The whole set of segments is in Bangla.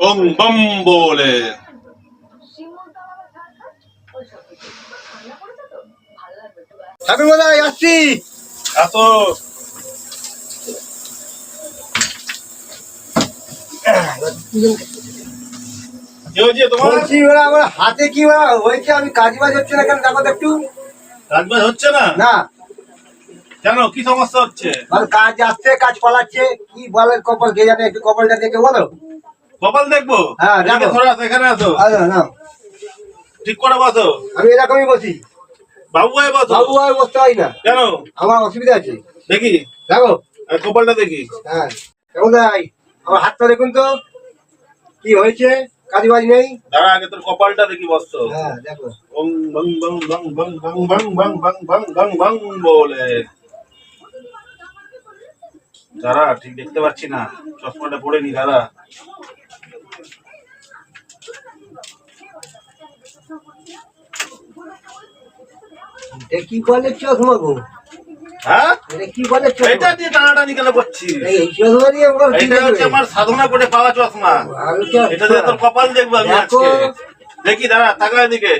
বং বম বলে। ঠাকুর দাদা আসছি। এত কি হয়েছে তোমার? বলছি আমার হাতে কি হয়েছে, আমি কাজ বাজ হচ্ছে না কেন, দেখো তো একটু। কাজ বাজ হচ্ছে না? না কেন, কি সমস্যা হচ্ছে? কাজ আসছে, কাজ পালাচ্ছে, কি বলে কপাল কে জানে, একটু কপালটা দেখে বলো। কপাল দেখবো? হ্যাঁ দেখো। ধরে আসো, এখানে আসো, না ঠিক করে বসো। আমি এরকমই বসি। বাবু ভাই বসো। বাবু ভাই বসতে হয় না। কেন? আমার অসুবিধা আছে। দেখি, দেখো কপালটা দেখি। হ্যাঁ কেমন ভাই, আমার হাতটা দেখুন তো কি হয়েছে, কাজ বাজ নেই। দাঁড়া, আগে তোর কপালটা দেখি, বসতো। হ্যাঁ দেখো। বং বং বং বং বং বং বং বং বং বং বং বং বলে। দাঁড়া, ঠিক দেখতে পাচ্ছি না, চশমাটা পরে নি। দাঁড়া, কি বলে চশমা গো? হ্যাঁ কি বলে এটা দিয়ে টানাটানি কেন করছিস? এই চশমা দিয়ে এটা হচ্ছে আমার সাধনা করে পাওয়া চশমা। এটা দিয়ে তোর কপাল দেখবো আমি আজকে। দেখি, দাঁড়া, তাকা এদিকে।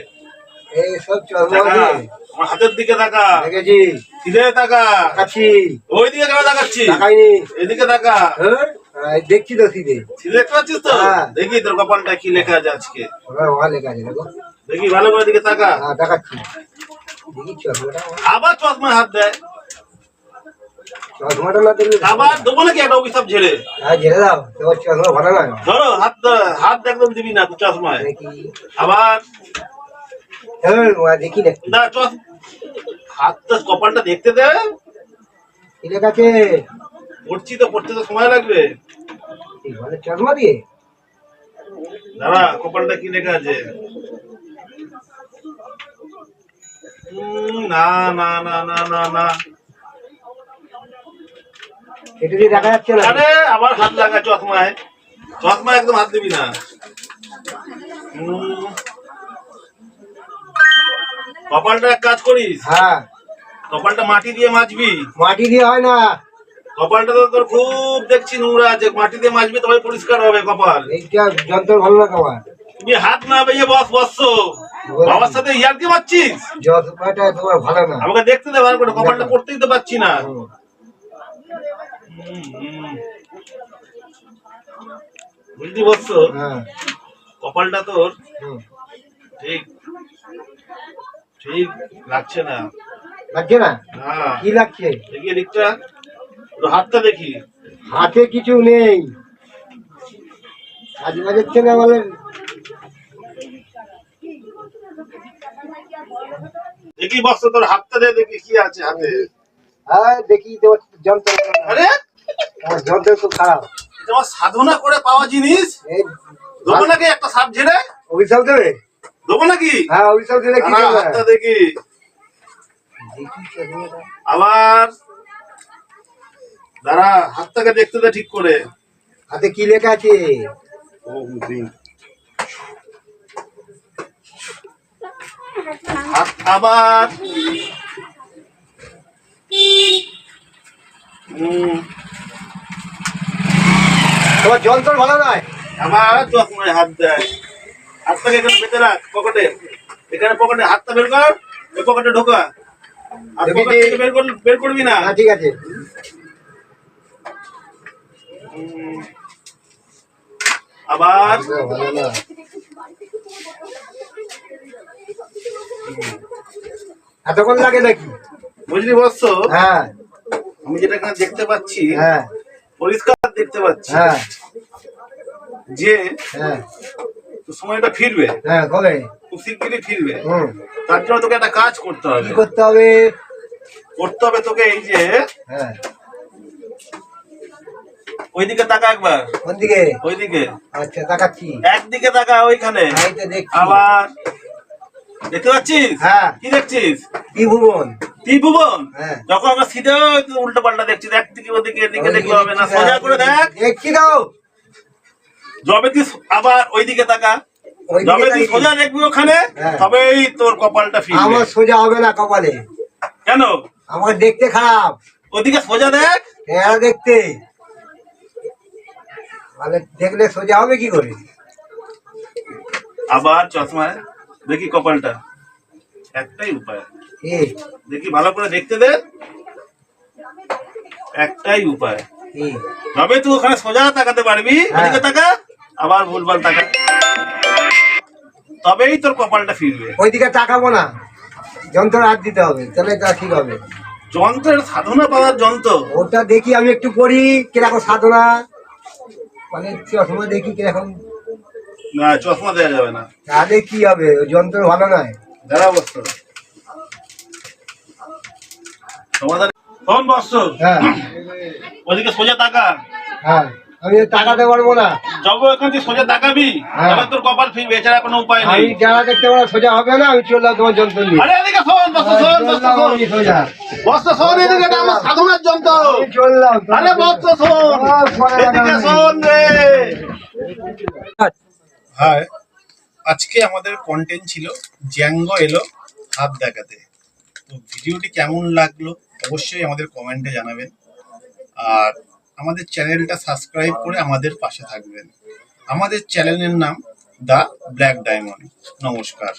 এই সব চশমা দিয়ে আমার হাতের দিকে তাকা। দেখেছি। সিধে তাকা। তাকাচ্ছি। ওই দিকে কেন তাকাচ্ছিস? তাকাইনি। এদিকে তাকা। দেখছি তো সিধে। সিধে দেখতে পাচ্ছিস তো? দেখি তোর কপালটা কি লেখা আছে আজকে। লেখা আছে দেখো। দেখি ভালো করে দিকে তাকা। তাকাচ্ছি। দেখি চশমাটা। আবার চশমা হাত দেয়। চশমাটা না দেখলে আবার দেবো নাকি একটা অভিশাপ ঝেড়ে? হ্যাঁ ঝেড়ে দাও, তোমার চশমা ভালো না। ধরো, হাত একদম দিবি না চশমায়। আবার দেখি না হাতটা, কপালটা দেখতে দে। কি লেখা আছে? পড়ছি তো, পড়তে তো সময় লাগবে। চশমা দিয়ে দাঁড়া, কপালটা কি লেখা আছে? না না না না না না, এটা দিয়ে দেখা যাচ্ছে না। আরে আবার হাত লাগা চশমায়। চশমা একদম হাত দিবি না। কপালটা এক কাজ করিস। হ্যাঁ কপালটা মাটি দিয়ে মাজবি। মাটি দিয়ে হয় না। কপালটা তো তোর খুব দেখছি নোংরা আছে, মাটি দিয়ে মাজবি তবে পরিষ্কার হবে কপাল। এইটা যন্ত্র ভালো না কপাল। তুমি হাত না বেয়ে বসছো, বাবার সাথে ইয়ার কি মারছিস? যন্ত্রটা তোমার ভালো না। আমাকে দেখতে দে ভালো করে, কপালটা পড়তেই তো পারছি না। বুঝলি বসছো? কপালটা তোর ঠিক ঠিক লাগছে না। লাগছে না? কি লাগছে দেখি এদিকটা, হাতটা দেখি। হাতে কিছু নেই, কাজ বাজাচ্ছে না বলে। দেখি বসতো, তোর হাতটা দে, দেখি কি আছে হাতে। হ্যাঁ দেখি তোমার যন্ত্র। আরে যন্ত্র খুব খারাপ। তোমার সাধনা করে পাওয়া জিনিস দেবো নাকি একটা সাপ ঝেড়ে? অভিশাপ দেবে? দেবো নাকি? হ্যাঁ অভিশাপ দিলে কি করবে? হাতটা দেখি। আবার দাঁড়া, হাতটাকে দেখতে দে ঠিক করে। হাতে কি লেখা আছে? হাত আবার তোমার যন্ত্র ভালো নয়। আবার চশমায় হাত দেয়। হাতটাকে এখানে বেঁধে রাখ পকেটে, এখানে পকেটে হাতটা বের কর, ওই পকেটে ঢোকা। আর পকেট থেকে বের করবি না। ঠিক আছে। আবার এতক্ষণ লাগে নাকি? বুঝলি বসছো? হ্যাঁ আমি যেটা এখানে দেখতে পাচ্ছি, হ্যাঁ পরিষ্কার দেখতে পাচ্ছি হ্যাঁ যে হ্যাঁ সময়টা ফিরবে। হ্যাঁ কবে? খুব শিগগিরই ফিরবে। তার জন্য তোকে একটা কাজ করতে হবে। কি করতে হবে? করতে হবে তোকে এই যে, হ্যাঁ ওইদিকে তাকা একবার। কোন দিকে? ওইদিকে। আচ্ছা তাকাচ্ছি। একদিকে তাকা, ওইখানে। দেখছি। আবার দেখতে পাচ্ছিস? হ্যাঁ। কি দেখছিস? ত্রিভুবন। ত্রিভুবন? হ্যাঁ। যখন আমরা সিধে উল্টো পাল্টা দেখছিস, একদিকে ওদিকে, এদিকে দেখলে হবে না, সোজা করে দেখ। দেখছি দাও। যবে তুই আবার ওইদিকে তাকা, যবে তুই সোজা দেখবি ওখানে, তবেই তোর কপালটা ফিরবে। আমার সোজা হবে না কপালে। কেন? আমার দেখতে খারাপ। ওদিকে সোজা দেখ। হ্যাঁ দেখতে তাহলে দেখলে সোজা হবে কি করে? আবার চশমায় দেখি কপালটা, একটাই উপায়, কি দেখি ভালো করে দেখতে দে, একটাই উপায়, কি তবে তুই ওখানে সোজা তাকাতে পারবি, হ্যাঁ। ওদিকে তাকা, আবার ভুলভাল তাকা, তবেই তোর কপালটা ফিরবে। ওইদিকে তাকাবো না, যন্ত্র হাত দিতে হবে, তাহলে তা ঠিক হবে। যন্ত্রের সাধনা পাওয়ার যন্ত্র, ওটা দেখি, আমি একটু পড়ি কিরকম সাধনা, মানে চশমা দেখি কিরকম, না চশমা দেওয়া যাবে না, তাহলে কি হবে? ওই যন্ত্র ভালো নয়। দাঁড়া বস্ত্র সমাধান কোন বস্ত্র, হ্যাঁ ওদিকে সোজা তাকা, হ্যাঁ, আমি তাকাতে পারবো না। যব এখান থেকে সোজা তাকাবি, হ্যাঁ। তবে তোর কপাল ফিরবে, এছাড়া কোনো উপায় নেই। আমি যারা দেখতে পারবো সোজা হবে না, আমি চললাম তোমার যন্ত্র নিয়ে। আরে এদিকে শোন, বস্ত্র শোন, বস্ত্র চললাম শোন, আমি সোজা। বস্ত্র শোন, এদিকে, এটা আমার সাধনার যন্ত্র। আমি চললাম। আরে বস্ত্র শোন, এদিকে শোন রে। হাই, আজকে আমাদের কন্টেন্ট ছিল জ্যাঙ্গো এলো হাত দেখাতে। তো ভিডিওটি কেমন লাগলো অবশ্যই আমাদের কমেন্টে জানাবেন, আর আমাদের চ্যানেলটা সাবস্ক্রাইব করে আমাদের পাশে থাকবেন। আমাদের চ্যানেলের নাম দ্য ব্ল্যাক ডায়মন্ড। নমস্কার।